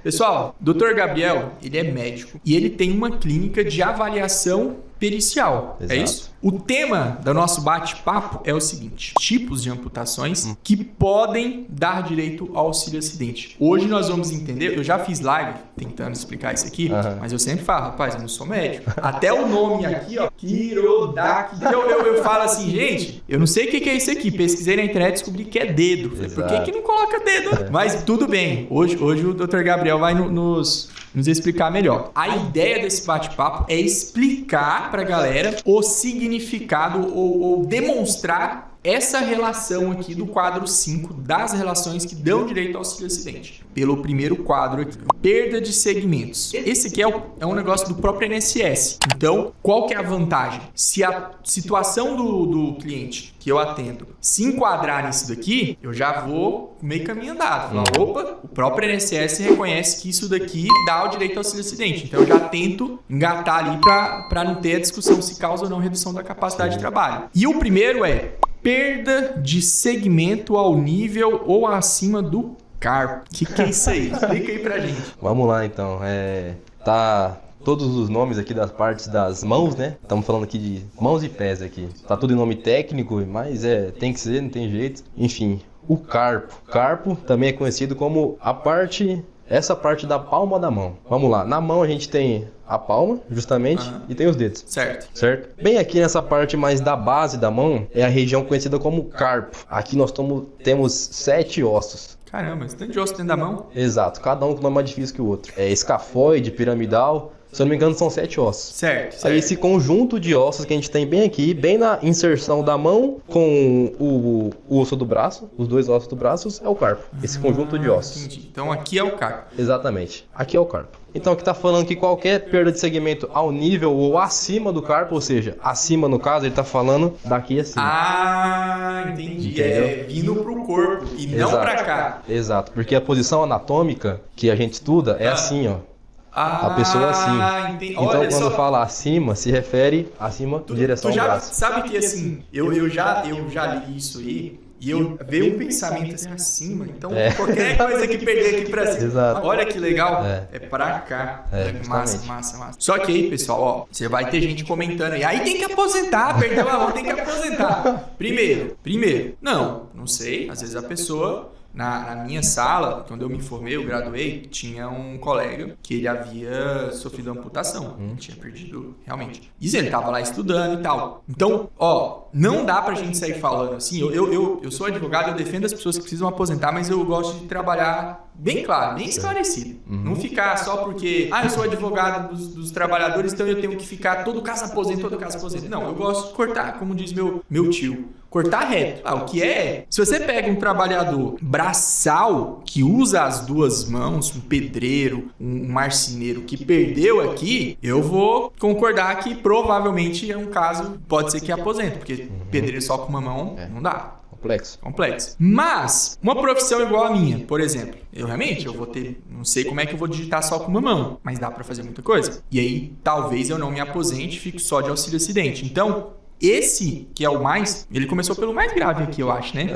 Pessoal, Dr. Gabriel, ele é médico e ele tem uma clínica de avaliação pericial. Exato. É isso? O tema do nosso bate-papo é o seguinte: tipos de amputações que podem dar direito ao auxílio-acidente. Hoje nós vamos entender, eu já fiz live tentando explicar isso aqui, mas eu sempre falo, rapaz, eu não sou médico. Até o nome aqui, ó, quirodactílus. Eu falo assim, gente, eu não sei o que é isso aqui. Pesquisei na internet e descobri que é dedo. Falei, por que não coloca dedo? Mas tudo bem. Hoje o Dr. Gabriel vai nos explicar melhor. A ideia desse bate-papo é explicar pra galera o significado ou demonstrar essa relação aqui do quadro 5 das relações que dão direito ao auxílio-acidente. Pelo primeiro quadro aqui, perda de segmentos. Esse aqui é um negócio do próprio INSS. Então, qual que é a vantagem? Se a situação do cliente que eu atendo se enquadrar nisso daqui, eu já vou meio caminho andado. Falar, opa, o próprio INSS reconhece que isso daqui dá o direito ao auxílio-acidente. Então, eu já tento engatar ali para não ter a discussão se causa ou não redução da capacidade de trabalho. E o primeiro é perda de segmento ao nível ou acima do carpo. O que é isso aí? Explica aí pra gente. Vamos lá, então. Tá todos os nomes aqui das partes das mãos, né? Estamos falando aqui de mãos e pés aqui. Tá tudo em nome técnico, mas tem que ser, não tem jeito. Enfim, o carpo. Carpo também é conhecido como essa parte da palma da mão. Vamos lá. Na mão a gente tem a palma, justamente, e tem os dedos. Certo? Bem aqui nessa parte mais da base da mão é a região conhecida como carpo. Aqui nós temos 7 ossos. Caramba, esse tanto de osso dentro da mão? Exato. Cada um com nome mais difícil que o outro. É escafoide, piramidal. Se eu não me engano, são 7 ossos. Certo. Aí esse conjunto de ossos que a gente tem bem aqui, bem na inserção da mão com o osso do braço, os 2 ossos do braço, é o carpo. Esse conjunto de ossos. Entendi. Então aqui é o carpo. Exatamente. Aqui é o carpo. Então aqui está falando que qualquer perda de segmento ao nível ou acima do carpo, ou seja, acima no caso, ele está falando daqui assim. Ah, entendi. Entendeu? Vindo pro corpo e não para cá. Exato. Porque a posição anatômica que a gente estuda é assim, ó. A pessoa assim. Entendi. Então olha quando só. fala acima, se refere acima em direção ao braço. Sabe que assim, eu já li isso aí e eu veio um pensamento assim acima. Então qualquer coisa que perder aqui pra cima. Exato. Olha que legal. É pra cá. Massa. Só que aí, pessoal, ó, você vai ter gente comentando aí. Aí tem que aposentar, perdeu a mão, tem que aposentar. Primeiro, não sei. Às vezes a pessoa... Na minha sala, quando eu me formei, eu graduei, tinha um colega que ele havia sofrido amputação. Tinha perdido, realmente. Isso, ele tava lá estudando e tal. Então, ó, não dá pra gente sair falando assim. Eu sou advogado, eu defendo as pessoas que precisam aposentar, mas eu gosto de trabalhar bem claro, bem esclarecido. Não ficar só porque, eu sou advogado dos trabalhadores, então eu tenho que ficar todo caso aposenta. Não, eu gosto de cortar, como diz meu tio. Cortar reto. O que é? Se você pega um trabalhador braçal que usa as 2 mãos, um pedreiro, um marceneiro que perdeu aqui, eu vou concordar que provavelmente é um caso, pode ser que aposente, porque pedreiro só com uma mão não dá. Complexo. Mas, uma profissão igual a minha, por exemplo, eu vou ter, não sei como é que eu vou digitar só com uma mão, mas dá pra fazer muita coisa. E aí, talvez eu não me aposente e fique só de auxílio-acidente. Então, esse, que é o mais... Ele começou pelo mais grave aqui, eu acho, né?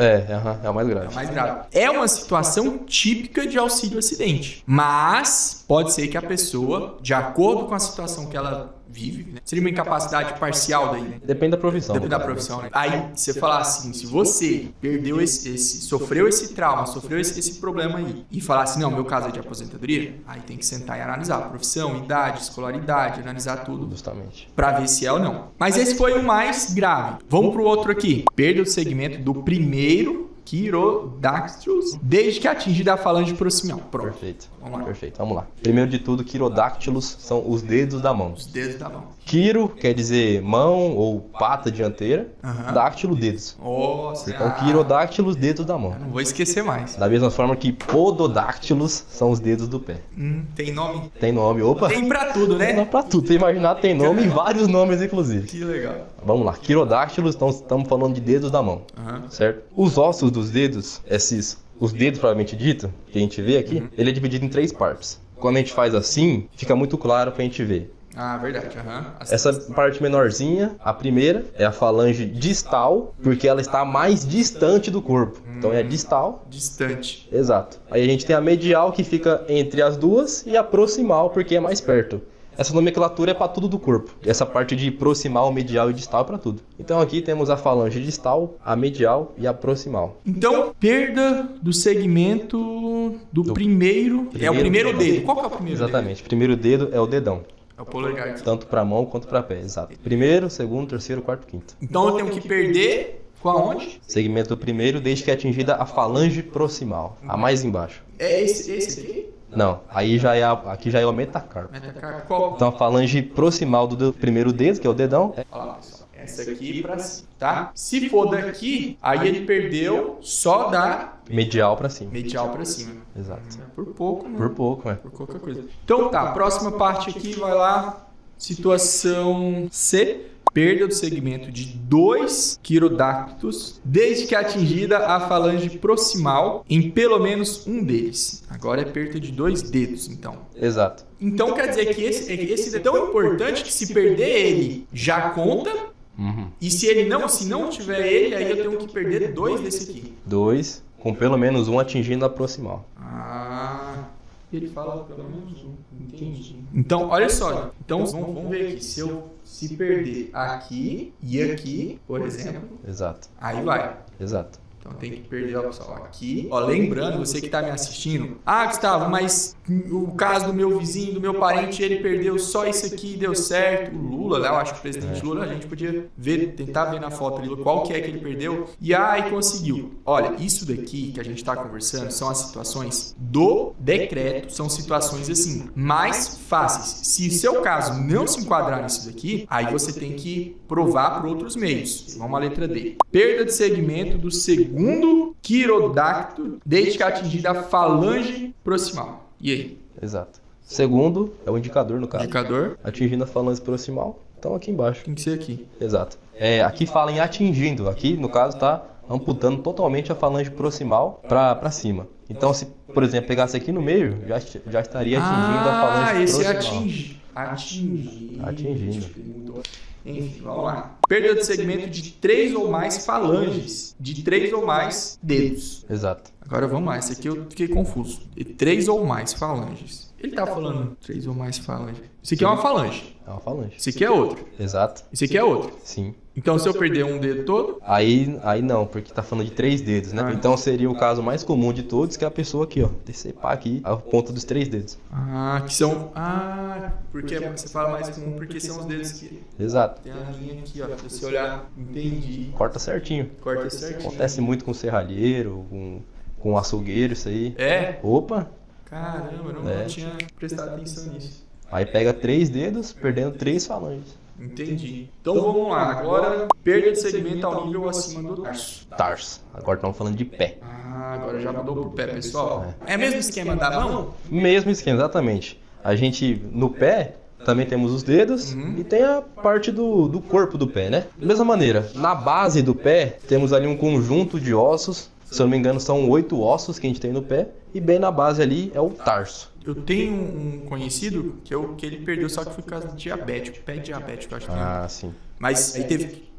É o mais grave. É o mais grave. É uma situação típica de auxílio-acidente. Mas pode ser que a pessoa, de acordo com a situação que ela vive, né? Seria uma incapacidade parcial daí, né? Depende da profissão. Depende da profissão, né? Aí, você falar assim, se você perdeu sofreu esse trauma, sofreu esse problema aí, e falar assim, não, meu caso é de aposentadoria, aí tem que sentar e analisar a profissão, idade, escolaridade, analisar tudo. Justamente. Pra ver se é ou não. Mas esse foi o mais grave. Vamos pro outro aqui. Perda do segmento do primeiro quirodactílus, desde que atingida a falange proximal. Pronto. Perfeito. Vamos lá. Primeiro de tudo, quirodactílus são os dedos da mão. Os dedos da mão. Quiro quer dizer mão ou pata dianteira. Dáctilo, dedos. Nossa. Então, quirodactílus, dedos da mão. Não vou esquecer mais. Da mesma forma que pododáctilos são os dedos do pé. Tem nome? Tem nome, opa. Tem pra tudo, né? Tem pra tudo. Você imaginar, tem nome e vários nomes, inclusive. Que legal. Vamos lá. Quirodactílos, então estamos falando de dedos da mão. Certo? Os ossos dos dedos, os dedos propriamente dito, que a gente vê aqui, ele é dividido em 3 partes. Quando a gente faz assim, fica muito claro pra gente ver. Ah, verdade. Essa parte menorzinha, a primeira, é a falange distal, porque ela está mais distante do corpo. Então é distal. Distante. Exato. Aí a gente tem a medial, que fica entre as duas, e a proximal, porque é mais perto. Essa nomenclatura é para tudo do corpo. Essa parte de proximal, medial e distal é para tudo. Então aqui temos a falange distal, a medial e a proximal. Então, perda do segmento do primeiro... É o primeiro dedo. Qual que é o primeiro Exatamente. Dedo? Primeiro dedo é o dedão. É o polegar. Tanto para mão quanto para pé, exato. Primeiro, segundo, terceiro, quarto, quinto. Então eu tenho que perder com aonde? Segmento primeiro, desde que é atingida a falange proximal, a mais embaixo. É esse aqui? Não, aí já é aqui já é o metacarpo. Qual? Então a falange proximal do primeiro dedo, que é o dedão. Olha lá, pessoal. Essa aqui pra cima, tá? Se for daqui, aí ele perdeu só da... Medial pra cima. Medial pra cima. Exato. Por pouco, né? Por pouco, é. Por qualquer coisa. Então tá, próxima parte aqui, vai lá. Situação C. Perda do segmento de 2 quirodactos, desde que atingida a falange proximal em pelo menos um deles. Agora é perda de 2 dedos, então. Exato. Então quer dizer que esse é tão importante que se perder ele já conta. E se não tiver ele, aí eu tenho que perder 2 desse aqui. 2, com pelo menos um atingindo a proximal. Ele fala pelo menos um. Entendi. Então, olha só. Então, vamos ver aqui. Se perder aqui e aqui, por exemplo. Exato. Aí vai. Exato. Então tem que perder, ó, pessoal, aqui. Ó, lembrando, você que está me assistindo. Ah, Gustavo, mas o caso do meu vizinho, do meu parente, ele perdeu só isso aqui e deu certo. O Lula, né? Eu acho que o presidente Lula, a gente podia tentar ver na foto ali qual que é que ele perdeu. E aí conseguiu. Olha, isso daqui que a gente está conversando são as situações do decreto. São situações, assim, mais fáceis. Se o seu caso não se enquadrar nisso daqui, aí você tem que provar por outros meios. Vamos à letra D. Perda de segmento do segundo quirodacto, desde que atingida a falange proximal. E aí? Exato. Segundo é o indicador, no caso. Indicador. Atingindo a falange proximal. Então aqui embaixo. Tem que ser aqui. Exato. Aqui fala em atingindo. Aqui, no caso, está amputando totalmente a falange proximal para cima. Então, se, por exemplo, pegasse aqui no meio, já estaria atingindo a falange proximal. Atingindo. Enfim, vamos lá. Perda de segmento de 3 ou mais falanges, de 3 ou mais dedos. Exato. Agora vamos lá, esse aqui eu fiquei confuso. De 3 ou mais falanges. Ele tá falando 3 ou mais falanges. Isso aqui é uma falange. É uma falange. Esse aqui é outro. Exato. Esse aqui é outro. Sim. Então se eu perder um dedo todo... Aí não, porque tá falando de 3 dedos, né? Então seria o caso mais comum de todos, que é a pessoa aqui, ó. Decepar aqui a ponta dos 3 dedos. Que são... porque você fala mais comum porque são os dedos que... Exato. Tem a linha aqui, ó. Se você olhar, entendi. Corta certinho. Corta certinho. Acontece muito com serralheiro, com açougueiro, isso aí. É? Opa! Caramba, eu não tinha prestado atenção nisso. Aí pega 3 dedos, perdendo 3 falanges. Entendi. Então vamos lá. Agora, perda de segmento ao nível acima do tarso. Tarso. Agora estamos falando de pé. Agora já mudou pro pé, pessoal. É o mesmo esquema da mão? Mesmo esquema, exatamente. A gente, no pé, também temos os dedos e tem a parte do corpo do pé, né? Da mesma maneira, na base do pé, temos ali um conjunto de ossos. Se eu não me engano, são 8 ossos que a gente tem no pé. E bem na base ali é o tarso. Eu tenho um conhecido que ele perdeu, só que foi por causa de diabético. Pé diabético, acho que é. Sim. Mas aí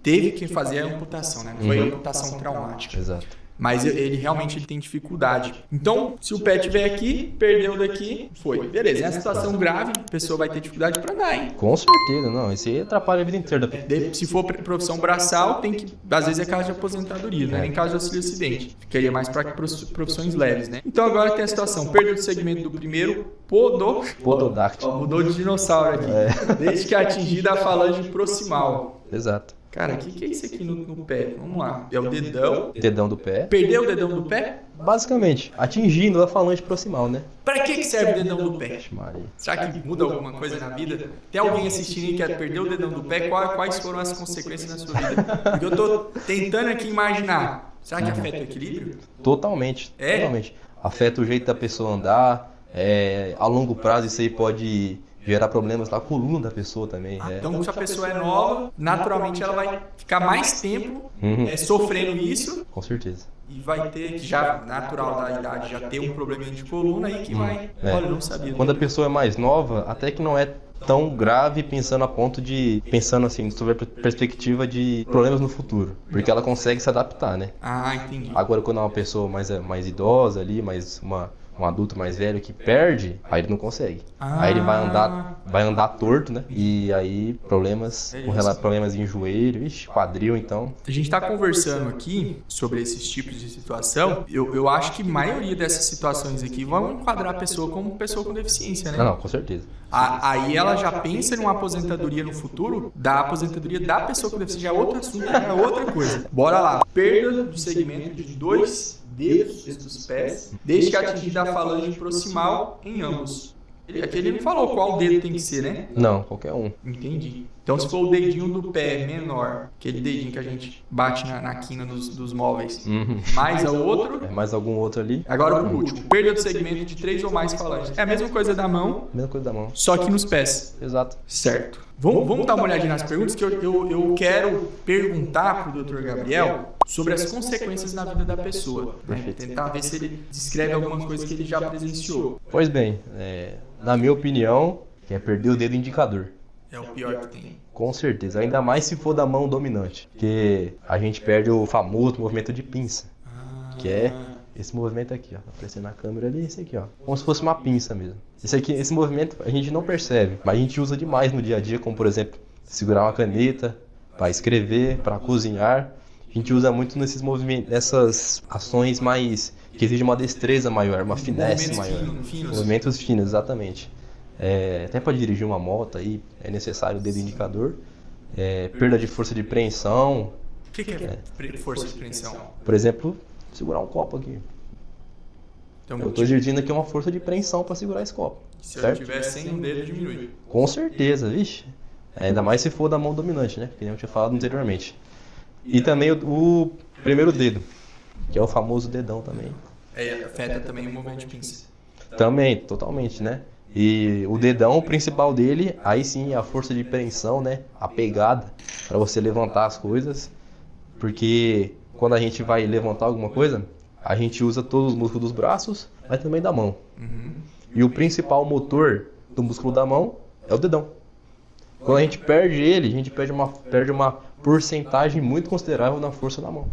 teve que fazer a amputação, né? Não foi a amputação traumática. Exato. Mas ele realmente tem dificuldade. Então, se o pé estiver aqui, perdeu daqui, foi. Beleza, é uma situação grave, a pessoa vai ter dificuldade para andar, hein? Com certeza, não. Isso aí atrapalha a vida inteira da pessoa. Se for profissão braçal, tem que... Às vezes é caso de aposentadoria, não é nem caso de auxílio acidente. Ficaria mais para profissões leves, né? Então agora tem a situação. Perda do segmento do primeiro pododáctilo. Mudou de dinossauro aqui. Desde que atingida a falange proximal. Exato. Cara, o que é isso aqui no pé? Vamos lá. É o dedão. Dedão do pé. Perdeu o dedão do pé? Basicamente, atingindo a falange proximal, né? Pra que serve o dedão do pé? Será que muda alguma coisa na vida? Tem alguém assistindo e quer perder o dedão do pé? Quais foram as consequências na sua vida? Porque eu tô tentando aqui imaginar. Será que afeta o equilíbrio? Totalmente. Totalmente. Afeta o jeito da pessoa andar. A longo prazo isso aí pode gerar problemas na coluna da pessoa também. Então, se a pessoa é nova, naturalmente ela vai ficar mais tempo sofrendo isso. Com certeza. e vai ter, que já natural da idade, já ter um probleminha de coluna aí que vai... Olha, eu não sabia. Quando a pessoa é mais nova, até que não é tão grave pensando a ponto de... Pensando assim, sobre a perspectiva de problemas no futuro. Porque ela consegue se adaptar, né? Ah, entendi. Agora, quando é uma pessoa mais idosa ali, um adulto mais velho que perde, aí ele não consegue. Aí ele vai andar torto, né? E aí problemas em joelho, quadril, então. A gente tá conversando aqui sobre esses tipos de situação. Eu acho que a maioria dessas situações aqui vão enquadrar a pessoa como pessoa com deficiência, né? Não, com certeza. Aí ela já pensa em uma aposentadoria no futuro, da aposentadoria da pessoa com deficiência, já é outro assunto, já é outra coisa. Bora lá. Perda do segmento de 2 dedos dos pés, desde que atingida a falange proximal em ambos. Aqui ele não falou qual dedo tem que ser, né? Não, qualquer um. Entendi. Então se for o dedinho do pé menor, aquele dedinho que a gente bate na quina dos móveis, mais o outro... mais algum outro ali. Agora por último, perda do segmento de 3 ou mais falanges. É a mesma coisa da mão, só que nos pés. Exato. Certo. Vamos dar uma olhadinha nas perguntas, que eu quero perguntar para o Dr. Gabriel sobre as consequências na vida da pessoa. Né? Tentar ver se ele descreve algumas coisas que ele já presenciou. Pois bem, na minha opinião, é perder o dedo indicador. É o pior que tem. Com certeza, ainda mais se for da mão dominante. Porque a gente perde o famoso movimento de pinça. Que é esse movimento aqui, ó. Tá aparecendo na câmera ali, esse aqui, ó. Como se fosse uma pinça mesmo. Esse movimento a gente não percebe, mas a gente usa demais no dia a dia, como por exemplo, segurar uma caneta, para escrever, para cozinhar. A gente usa muito nesses movimentos, nessas ações mais que exigem uma destreza maior, uma finesse maior. Movimentos finos, exatamente. Até para dirigir uma moto aí é necessário o dedo indicador. Perda de força de preensão. O que é força de preensão? Por exemplo, segurar um copo aqui. Então, eu estou dirigindo aqui uma força de preensão para segurar esse copo. Se eu tiver sem um dedo, diminui. Com certeza, vixe. Ainda mais se for da mão dominante, né? Que nem eu tinha falado anteriormente. E também o primeiro dedo, que é o famoso dedão também. Afeta também o movimento de pinça. Também, totalmente, né? E o dedão, o principal dele, aí sim é a força de preensão, né? A pegada para você levantar as coisas. Porque quando a gente vai levantar alguma coisa, a gente usa todos os músculos dos braços, mas também da mão. E o principal motor do músculo da mão é o dedão. Quando a gente perde ele, a gente perde uma porcentagem muito considerável na força da mão.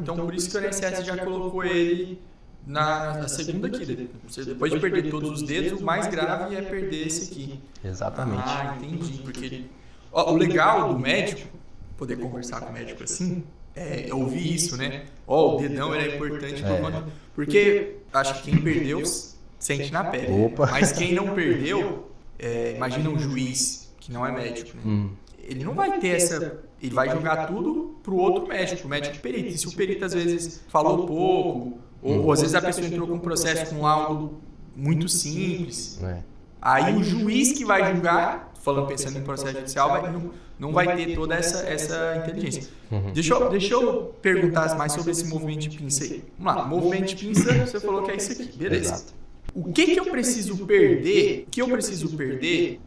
Então por isso que o INSS já colocou ele na segunda aqui. Depois de perder todos os dedos, o mais grave é perder esse aqui. Exatamente. Ah, entendi. Porque o legal do médico, poder conversar com o médico assim, é ouvir isso, né? O dedão ele é importante porque acho que quem perdeu sente na pele. Mas quem não perdeu, imagina um juiz que não é médico, né? Ele não vai ter ele vai jogar tudo pro outro médico, o médico perito. E se o perito às vezes falou pouco, ou às vezes a pessoa entrou com um processo com laudo muito simples, aí o juiz que vai julgar, pensando em processo judicial, não vai ter toda essa inteligência. Deixa eu perguntar mais sobre esse movimento de pinça aí. Vamos lá, movimento de pinça, você falou que é isso aqui, beleza. Exato. O que eu preciso perder?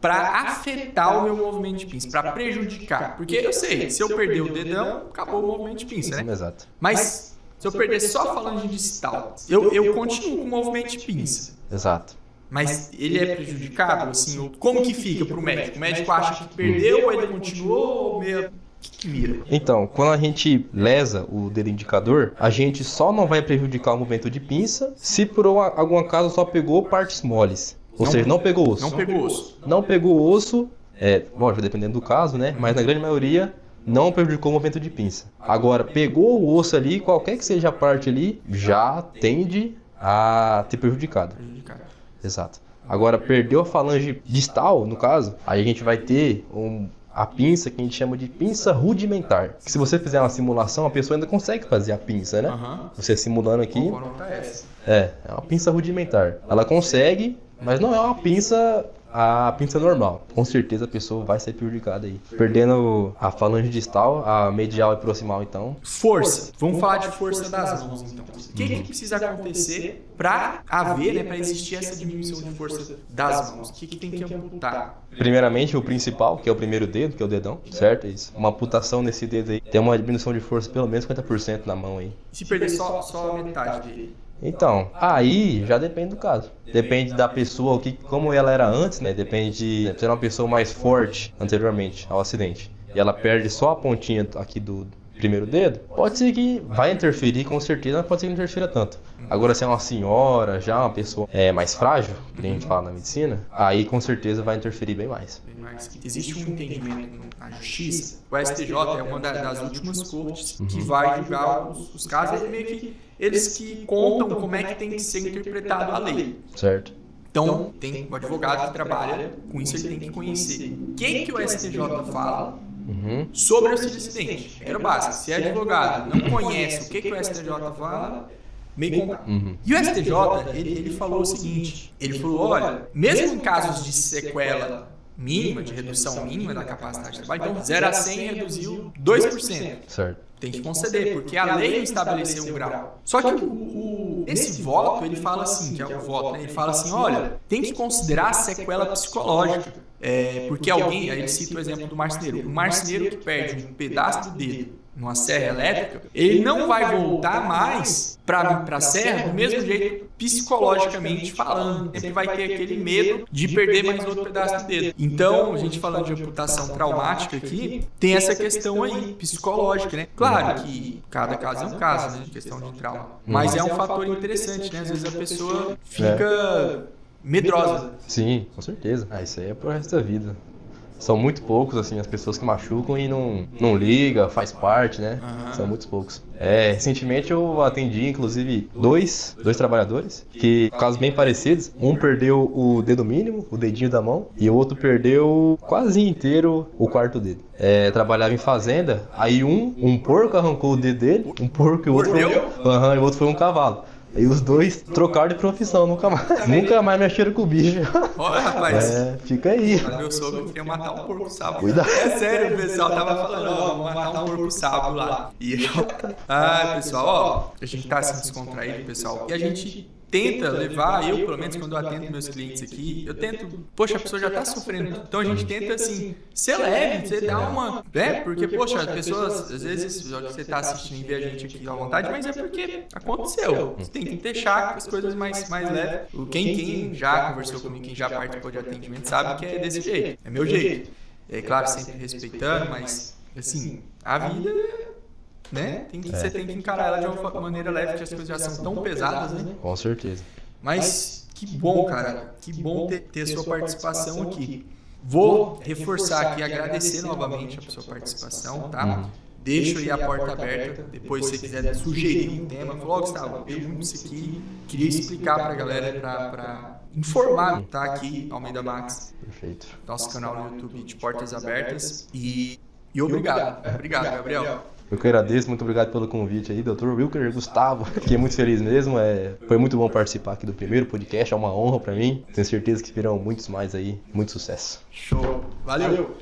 Para afetar o meu movimento de pinça, para prejudicar? Porque eu sei, se eu perder o dedão, acabou o movimento de pinça, né? Exato. Mas se eu perder só a falange distal, eu continuo com o movimento de pinça. Exato. Mas ele é prejudicado? Assim, como que fica para o médico? O médico acha que perdeu ou ele continuou? O que mira? Então, quando a gente lesa o dedo indicador, a gente só não vai prejudicar o movimento de pinça se por algum acaso só pegou partes moles. Ou seja, não pegou osso. Não pegou osso. Não pegou osso, lógico, dependendo do caso, né? Mas na grande maioria não prejudicou o movimento de pinça. Agora, pegou o osso ali, qualquer que seja a parte ali, já tende a ter prejudicado. Exato. Agora, perdeu a falange distal, no caso, aí a gente vai ter a pinça que a gente chama de pinça rudimentar. Que se você fizer uma simulação, a pessoa ainda consegue fazer a pinça, né? Você simulando aqui. É uma pinça rudimentar. Ela consegue, mas não é uma pinça a pinça normal. Com certeza a pessoa vai ser prejudicada aí. Perdendo a falange distal, a medial e proximal, então. Força. Vamos falar de força das mãos, então. O que precisa acontecer para haver, né, para existir essa diminuição de força das mãos? O que tem que amputar? Primeiramente, o principal, que é o primeiro dedo, que é o dedão, certo? Isso. Uma amputação nesse dedo aí tem uma diminuição de força pelo menos 50% na mão aí. Se perder só a metade dele? Então, aí já depende do caso. Depende da pessoa, como ela era antes, né? Depende de ser uma pessoa mais forte anteriormente ao acidente. E ela perde só a pontinha aqui do primeiro dedo, pode ser que vai interferir com certeza, mas pode ser que não interfira tanto. Agora, se é uma senhora, já uma pessoa mais frágil, que a gente fala na medicina, aí com certeza vai interferir bem mais. Existe um entendimento na justiça, o STJ é uma das últimas cortes que vai julgar os casos, meio que eles que contam como é que tem que ser interpretado a lei. Certo. Então, tem o advogado que trabalha com isso, ele tem que conhecer o que o STJ fala sobre esse acidente. Era básico. Se é advogado, não conhece o que o STJ fala, meio complicado. E o STJ, ele falou o seguinte, ele falou, olha, mesmo em casos de sequela mínima, de redução mínima da capacidade de trabalho, então 0 a 100 reduziu 2%. Certo. Tem que conceder, porque a lei não estabeleceu um grau. Só que esse voto, ele fala assim, que é o voto, né? Ele fala assim, olha, tem que considerar a sequela psicológica. Porque alguém, aí ele cita o exemplo do marceneiro. O marceneiro que perde um pedaço do dedo numa serra elétrica, ele não vai voltar mais para a serra do mesmo jeito, psicologicamente falando. Sempre vai ter aquele medo de perder mais outro pedaço do dedo. Então, a gente falando de amputação traumática aqui, tem essa questão aí, psicológica, né? Claro que cada caso é um caso, né, de questão de trauma. Mas é um fator interessante, né? Às vezes a pessoa fica medrosa. Sim, com certeza. Isso aí é pro resto da vida. São muito poucos, assim, as pessoas que machucam e não liga, faz parte, né? São muito poucos. Recentemente eu atendi, inclusive, dois trabalhadores, que, casos bem parecidos, um perdeu o dedo mínimo, o dedinho da mão, e o outro perdeu quase inteiro o quarto dedo. Trabalhava em fazenda, aí um porco arrancou o dedo dele, um porco e o outro e o outro foi um cavalo. E os dois trocaram de profissão, nunca mais mexeram com o bicho. Olha, rapaz. Fica aí. Meu sogro queria matar um porco sábado. Cuidado. É sério, o pessoal tava falando, vamos matar um porco sábado lá. Pessoal, a gente tá assim descontraído, pessoal. E a gente tenta levar, eu pelo menos quando eu atendo meus clientes aqui, eu tento, poxa, a pessoa já tá sofrendo, então a gente tenta assim, ser leve, você dá uma, porque poxa, as pessoas, às vezes, você tá assistindo e vê a gente aqui à vontade, mas é porque aconteceu, você tem que deixar as coisas mais leves. Quem já conversou comigo, quem já participou de atendimento sabe que é desse jeito, é meu jeito, claro, sempre respeitando, mas assim, a vida, né? Você tem que encarar ela de uma maneira leve, que as coisas já são tão pesadas, né? Com certeza. Mas que bom, cara. Que bom ter a sua participação aqui. Vou reforçar aqui, agradecer novamente a sua participação, tá? Deixo aí a porta aberta, depois se você quiser sugerir um tema, falou, Gustavo, eu pergunto isso aqui, queria explicar pra galera, pra informar, tá? Aqui, Almeida Max. Perfeito. Nosso canal no YouTube de portas abertas. E obrigado. Obrigado, Gabriel. Eu que agradeço, muito obrigado pelo convite aí, Dr. Wilker Gustavo. Fiquei muito feliz mesmo, foi muito bom participar aqui do primeiro podcast, é uma honra pra mim. Tenho certeza que virão muitos mais aí, muito sucesso. Show, valeu.